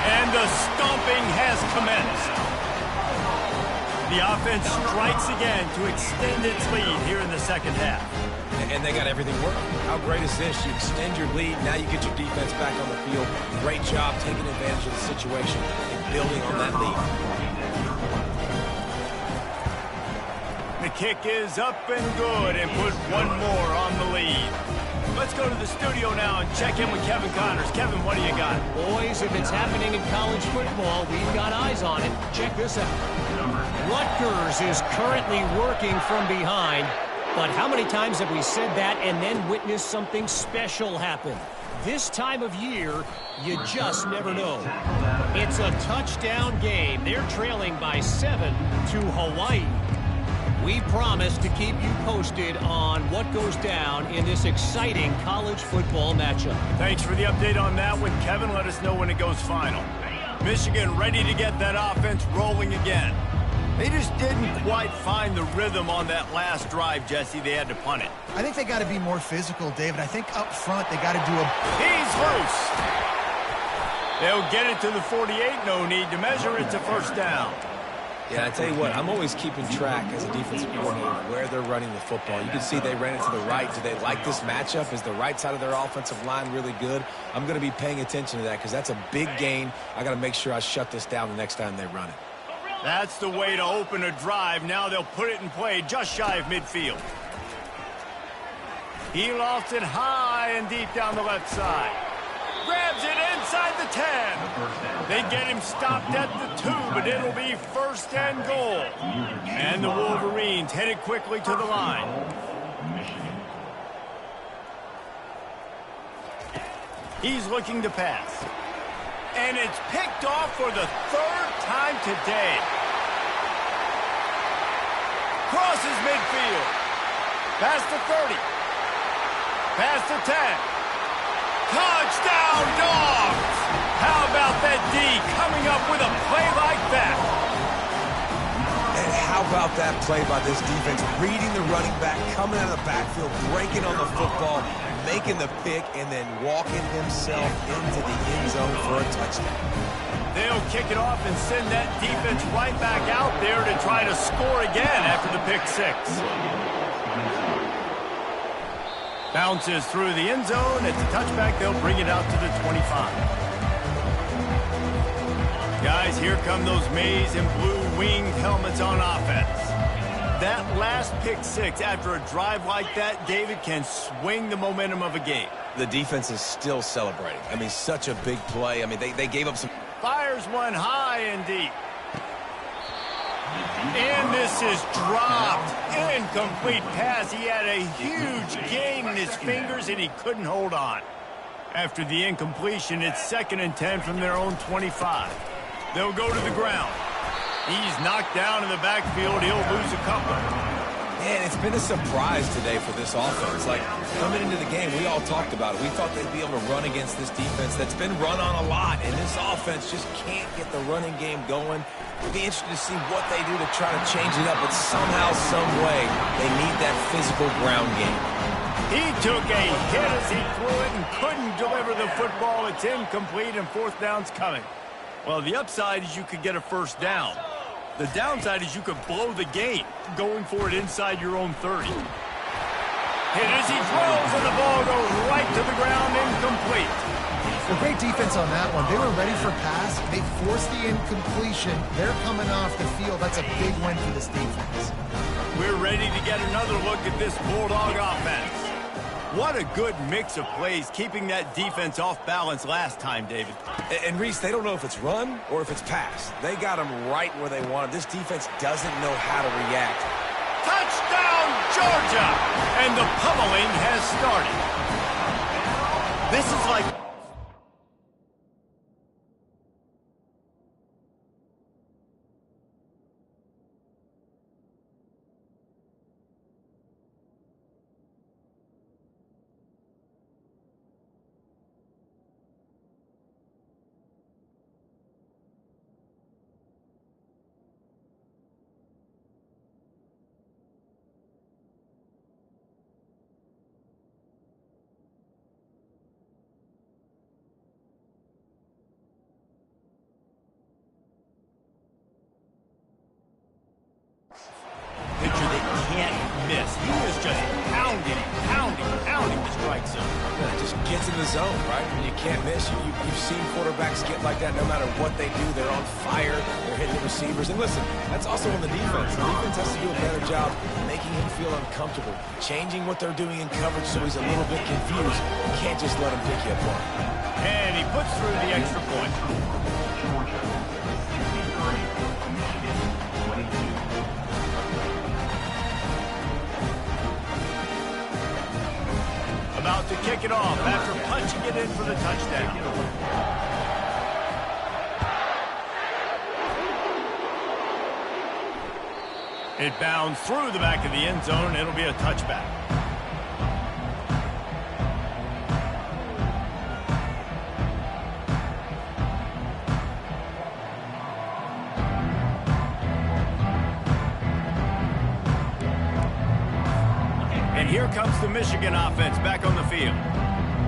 And the stomping has commenced. The offense strikes again to extend its lead here in the second half. And they got everything working. How great is this? You extend your lead, now you get your defense back on the field. Great job taking advantage of the situation and building on that lead. The kick is up and good and put one more on the lead. Let's go to the studio now and check in with Kevin Connors. Kevin, what do you got? Boys, if it's happening in college football, we've got eyes on it. Check this out. Rutgers is currently working from behind. But how many times have we said that and then witnessed something special happen? This time of year, you just never know. It's a touchdown game. They're trailing by 7 to Hawaii. We promise to keep you posted on what goes down in this exciting college football matchup. Thanks for the update on that one, Kevin. Let us know when it goes final. Michigan ready to get that offense rolling again. They just didn't quite find the rhythm on that last drive, Jesse. They had to punt it. I think they got to be more physical, David. I think up front they got to do a... He's loose. They'll get it to the 48. No need to measure. It's a first down. Yeah, I tell you what, I'm always keeping track as a defensive coordinator where they're running the football. You can see they ran it to the right. Do they like this matchup? Is the right side of their offensive line really good? I'm going to be paying attention to that because that's a big gain. I got to make sure I shut this down the next time they run it. That's the way to open a drive. Now they'll put it in play just shy of midfield. He lofts it high and deep down the left side. Grabs it inside the 10. They get him stopped at the 2, but it'll be first and goal. And the Wolverines headed quickly to the line. He's looking to pass. And it's picked off for the 3rd time today. Crosses midfield. Past the 30. Past the 10. Touchdown, Dogs! How about that D coming up with a play like that? And how about that play by this defense? Reading the running back, coming out of the backfield, breaking on the football, making the pick, and then walking himself into the end zone for a touchdown. They'll kick it off and send that defense right back out there to try to score again after the pick 6. Bounces through the end zone. It's a touchback. They'll bring it out to the 25. Guys, here come those maize and blue winged helmets on offense. That last pick 6 after a drive like that, David, can swing the momentum of a game. The defense is still celebrating. I mean, such a big play. I mean, they gave up some... Fires one high and deep. And this is dropped. Incomplete pass. He had a huge gain in his fingers, and he couldn't hold on. After the incompletion, it's 2nd and 10 from their own 25. They'll go to the ground. He's knocked down in the backfield. He'll lose a couple. Man, it's been a surprise today for this offense. Like, coming into the game, we all talked about it. We thought they'd be able to run against this defense that's been run on a lot, and this offense just can't get the running game going. It'll be interesting to see what they do to try to change it up, but somehow, some way, they need that physical ground game. He took a hit as he threw it and couldn't deliver the football. It's incomplete, and 4th down's coming. Well, the upside is you could get a first down. The downside is you could blow the game going for it inside your own 30. Hit as he throws, and the ball goes right to the ground, incomplete. Well, great defense on that one. They were ready for pass. They forced the incompletion. They're coming off the field. That's a big win for this defense. We're ready to get another look at this Bulldog offense. What a good mix of plays, keeping that defense off balance last time, David. And Reese, they don't know if it's run or if it's pass. They got them right where they want them. This defense doesn't know how to react. Touchdown, Georgia! And the pummeling has started. This is like... pitcher that can't miss. He is just pounding the strike zone. Yeah, just gets in the zone, right? When you can't miss, you've seen quarterbacks get like that no matter what they do. They're on fire. They're hitting the receivers. And listen, that's also on the defense. The defense has to do a better job making him feel uncomfortable, changing what they're doing in coverage so he's a little bit confused. You can't just let him pick you apart. And he puts through the extra point. Georgia 63, Michigan 22. About to kick it off after punching it in for the touchdown. It bounds through the back of the end zone. It'll be a touchback. And here comes the Michigan offense back on the field.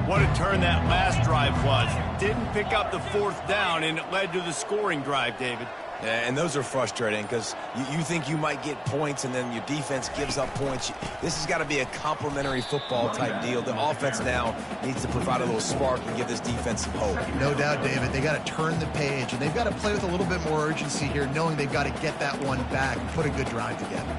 What a turn that last drive was. Didn't pick up the fourth down, and it led to the scoring drive, David. Yeah, and those are frustrating because you think you might get points and then your defense gives up points. This has got to be a complementary football type deal. The offense now needs to provide a little spark and give this defense some hope. No doubt, David. They got to turn the page, and they've got to play with a little bit more urgency here, knowing they've got to get that one back and put a good drive together.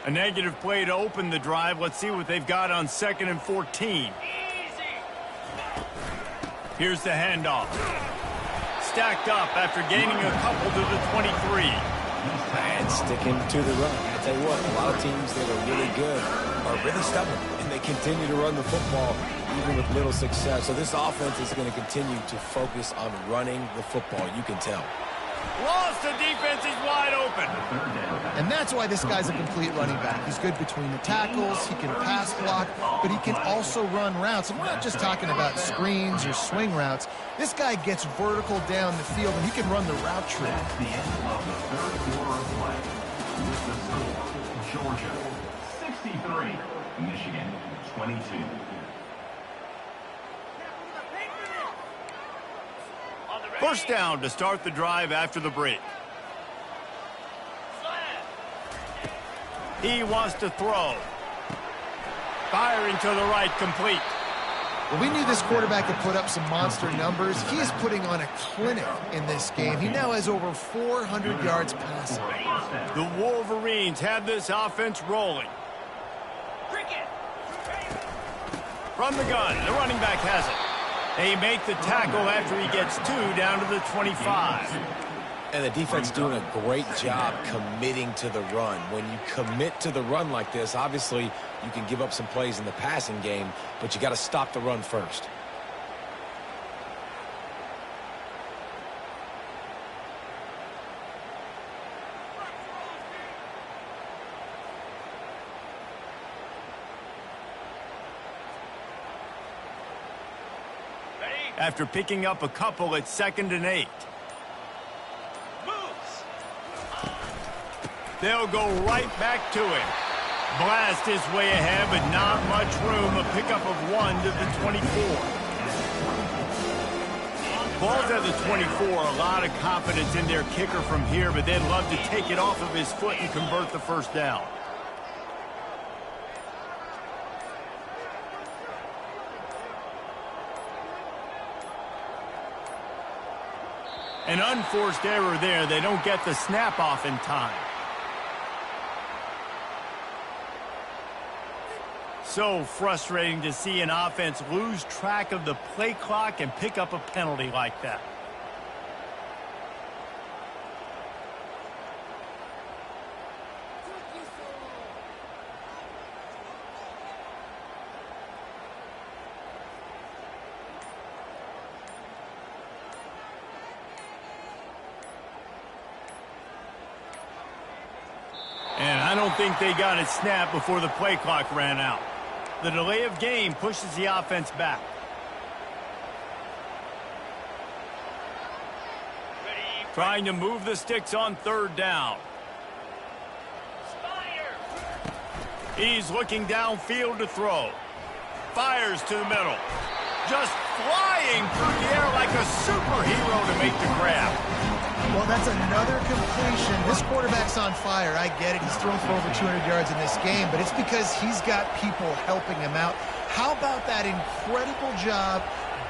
A negative play to open the drive. Let's see what they've got on 2nd and 14. Here's the handoff. Stacked up after gaining a couple to the 23. And sticking to the run. I tell you what, a lot of teams that are really good are really stubborn, and they continue to run the football even with little success. So this offense is going to continue to focus on running the football. You can tell. Lost, the defense is wide open. And that's why this guy's a complete running back. He's good between the tackles, he can pass block, but he can also run routes. And we're not just talking about screens or swing routes. This guy gets vertical down the field, and he can run the route tree. That's the end of the third quarter of play. With the score, Georgia 63, Michigan 22. First down to start the drive after the break. He wants to throw. Firing to the right, complete. Well, we knew this quarterback could put up some monster numbers. He is putting on a clinic in this game. He now has over 400 yards passing. The Wolverines have this offense rolling. From the gun, the running back has it. They make the tackle after he gets 2 down to the 25. And the defense doing a great job committing to the run. When you commit to the run like this, obviously you can give up some plays in the passing game, but you got to stop the run first. After picking up a couple at 2nd and 8. They'll go right back to him. Blast his way ahead, but not much room. A pickup of 1 to the 24. Ball's at the 24. A lot of confidence in their kicker from here, but they'd love to take it off of his foot and convert the first down. An unforced error there. They don't get the snap off in time. so frustrating to see an offense lose track of the play clock and pick up a penalty like that. And I don't think they got it snapped before the play clock ran out. The delay of game pushes the offense back. Trying to move the sticks on third down. He's looking downfield to throw. Fires to the middle. Just flying through the air like a superhero to make the grab. Well, that's another completion. This quarterback's on fire. I get it. He's thrown for over 200 yards in this game, but it's because he's got people helping him out. How about that incredible job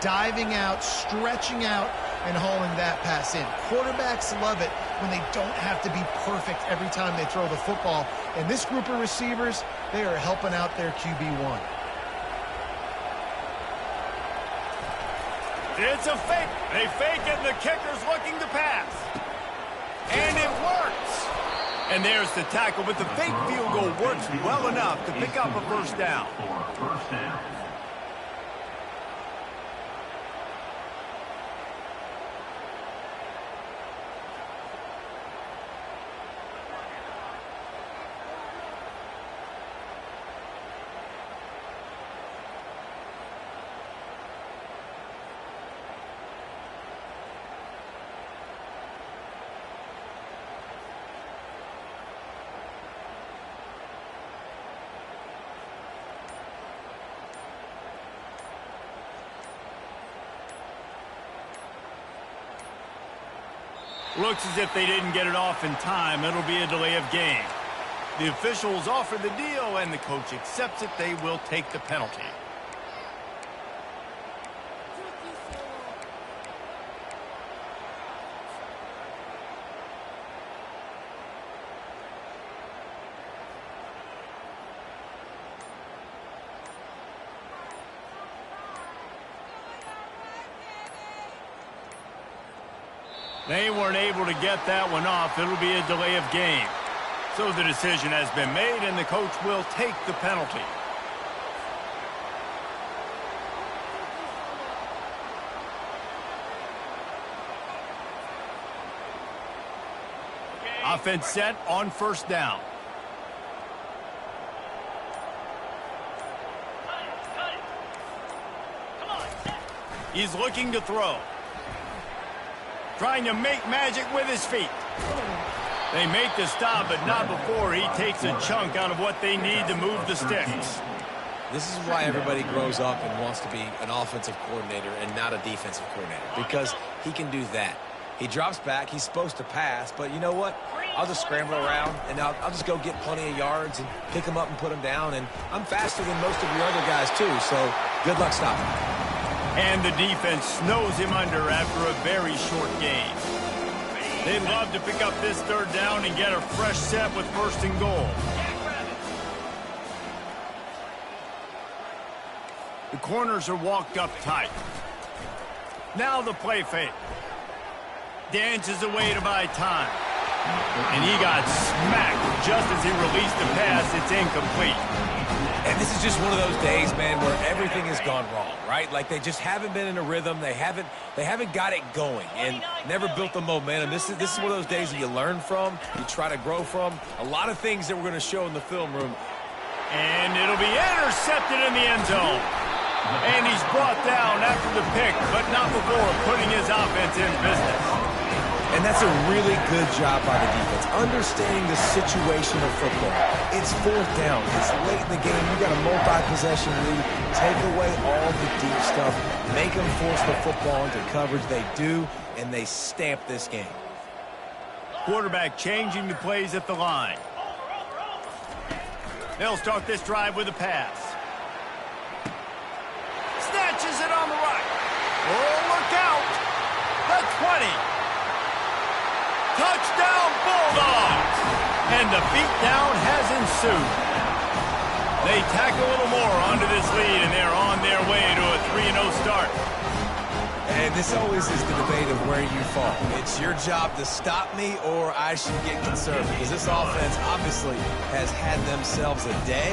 diving out, stretching out, and hauling that pass in? Quarterbacks love it when they don't have to be perfect every time they throw the football. And this group of receivers, they are helping out their QB1. It's a fake. They fake it, and the kicker's looking to pass. And it works. And there's the tackle, but the fake field goal works well enough to pick up a first down. For first down. Looks as if they didn't get it off in time. It'll be a delay of game. The officials offer the deal, and the coach accepts it. They will take the penalty. They weren't able to get that one off. It'll be a delay of game. So the decision has been made, and the coach will take the penalty. Offense set on first down. He's looking to throw. Trying to make magic with his feet. They make the stop, but not before he takes a chunk out of what they need to move the sticks. This is why everybody grows up and wants to be an offensive coordinator and not a defensive coordinator, because he can do that. He drops back. He's supposed to pass, but you know what? I'll just scramble around, and I'll just go get plenty of yards and pick them up and put them down, and I'm faster than most of your other guys, too, so good luck stopping. And the defense snows him under after a very short game. They'd love to pick up this third down and get a fresh set with first and goal. The corners are walked up tight. Now the play fake. Dances away to buy time. And he got smacked just as he released the pass. It's incomplete. And this is just one of those days, man, where everything has gone wrong, right? Like they just haven't been in a rhythm. They haven't got it going and never built the momentum. This is one of those days that you learn from, you try to grow from. A lot of things that we're going to show in the film room. And it'll be intercepted in the end zone. And he's brought down after the pick, but not before putting his offense in business. And that's a really good job by the defense, understanding the situation of football. It's fourth down. It's late in the game. You got a multi-possession lead. Take away all the deep stuff. Make them force the football into coverage. They do, and they stamp this game. Quarterback changing the plays at the line. They'll start this drive with a pass. Snatches it on the right. Oh, look out. The 20. Touchdown, Bulldogs! And the beatdown has ensued. They tack a little more onto this lead, and they're on their way to a 3-0 start. And this always is the debate of where you fall. It's your job to stop me, or I should get concerned, because this offense obviously has had themselves a day,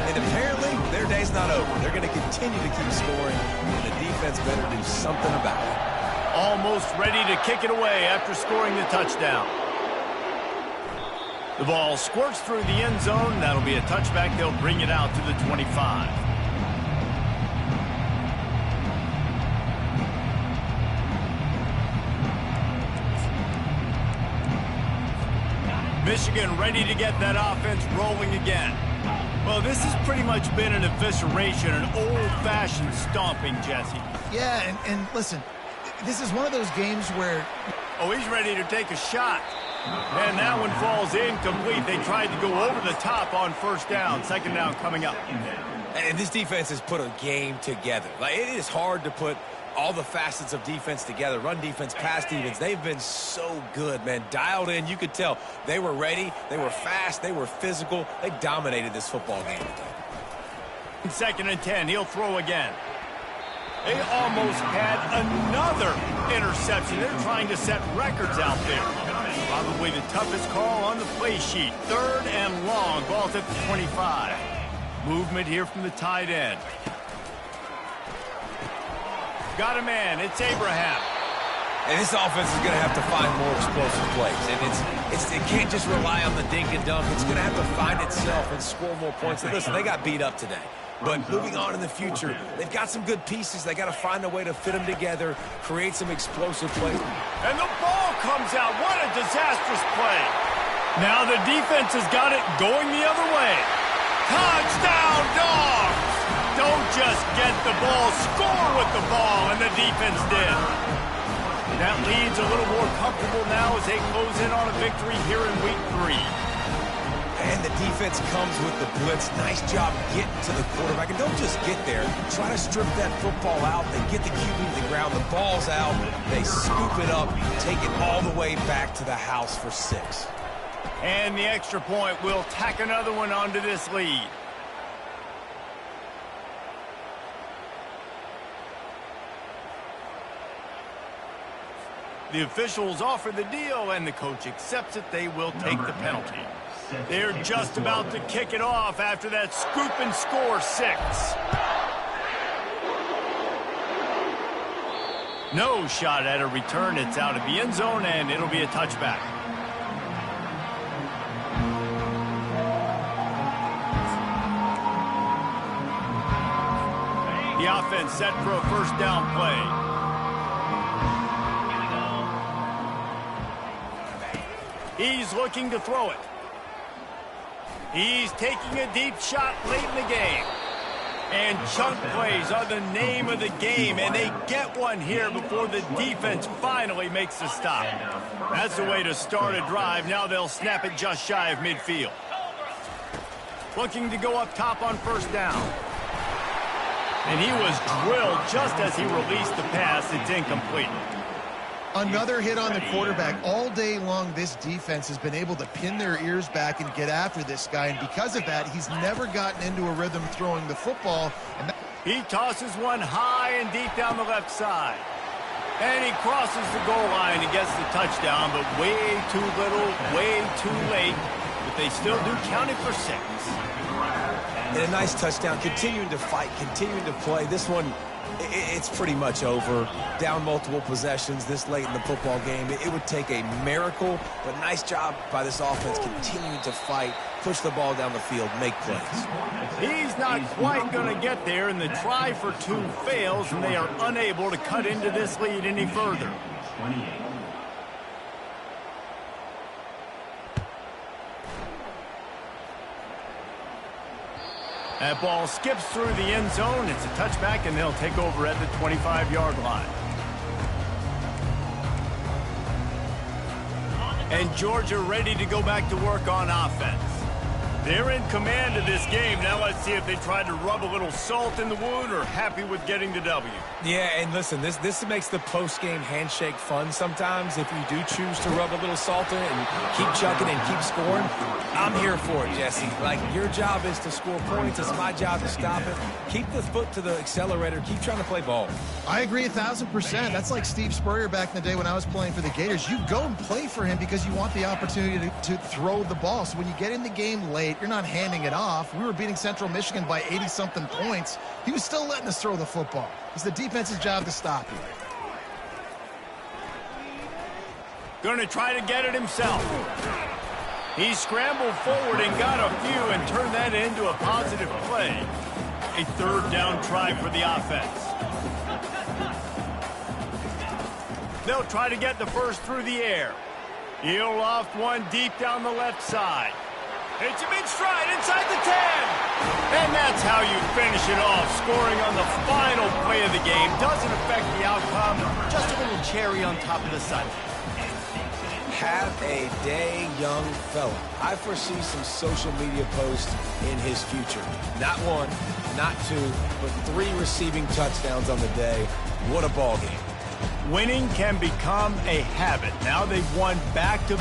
and apparently their day's not over. They're going to continue to keep scoring, and the defense better do something about it. Almost ready to kick it away after scoring the touchdown. The ball squirts through the end zone. That'll be a touchback. They'll bring it out to the 25. Michigan ready to get that offense rolling again. Well, this has pretty much been an evisceration, an old-fashioned stomping, Jesse. Yeah, and listen, this is one of those games where... Oh, he's ready to take a shot. And that one falls incomplete. They tried to go over the top on first down. Second down coming up. And this defense has put a game together. Like, it is hard to put all the facets of defense together. Run defense, pass defense. They've been so good, man. Dialed in. You could tell they were ready. They were fast. They were physical. They dominated this football game today. 2nd and 10. He'll throw again. They almost had another interception. They're trying to set records out there. Probably the toughest call on the play sheet. 3rd and long. Ball's at the 25. Movement here from the tight end. Got a man. It's Abraham. And this offense is going to have to find more explosive plays. And it can't just rely on the dink and dunk. It's going to have to find itself and score more points. And listen, they got beat up today. But moving on in the future, they've got some good pieces. They got to find a way to fit them together, create some explosive plays. And the ball comes out. What a disastrous play. Now the defense has got it going the other way. Touchdown, Dogs! Don't just get the ball, score with the ball, and the defense did. That lead's a little more comfortable now as they close in on a victory here in Week 3. And the defense comes with the blitz. Nice job getting to the quarterback. And don't just get there. Try to strip that football out. They get the QB to the ground. The ball's out. They scoop it up, take it all the way back to the house for 6. And the extra point will tack another one onto this lead. The officials offer the deal, and the coach accepts it. They will take the penalty. They're just about to kick it off after that scoop and score 6. No shot at a return. It's out of the end zone, and it'll be a touchback. The offense set for a first down play. He's looking to throw it. He's taking a deep shot late in the game. And chunk plays are the name of the game, and they get one here before the defense finally makes the stop. That's the way to start a drive. Now they'll snap it just shy of midfield. Looking to go up top on first down. And he was drilled just as he released the pass. It's incomplete. Another hit on the quarterback. All day long, this defense has been able to pin their ears back and get after this guy, and because of that, he's never gotten into a rhythm throwing the football. And he tosses one high and deep down the left side. And he crosses the goal line and gets the touchdown, but way too little, way too late. But they still do count it for 6. And a nice touchdown, continuing to fight, continuing to play. This one, it's pretty much over. Down multiple possessions this late in the football game. It would take a miracle, but nice job by this offense continuing to fight, push the ball down the field, make plays. He's not quite going to get there, and the try for 2 fails, and they are unable to cut into this lead any further. 28. That ball skips through the end zone. It's a touchback, and they'll take over at the 25-yard line. And Georgia ready to go back to work on offense. They're in command of this game. Now let's see if they tried to rub a little salt in the wound or happy with getting the W. Yeah, and listen, this makes the post-game handshake fun sometimes. If you do choose to rub a little salt in and keep chucking and keep scoring, I'm here for it, Jesse. Like, your job is to score points. It's my job to stop it. Keep the foot to the accelerator. Keep trying to play ball. I agree 1,000%. That's like Steve Spurrier back in the day when I was playing for the Gators. You go and play for him because you want the opportunity to throw the ball. So when you get in the game late, you're not handing it off. We were beating Central Michigan by 80-something points. He was still letting us throw the football. It's the defense's job to stop you. Going to try to get it himself. He scrambled forward and got a few and turned that into a positive play. A third down try for the offense. They'll try to get the first through the air. He'll loft one deep down the left side. It's him in stride inside the 10. And that's how you finish it off. Scoring on the final play of the game doesn't affect the outcome. Just a little cherry on top of the sundae. Have a day, young fella. I foresee some social media posts in his future. Not one, not two, but 3 receiving touchdowns on the day. What a ball game. Winning can become a habit. Now they've won back-to-back.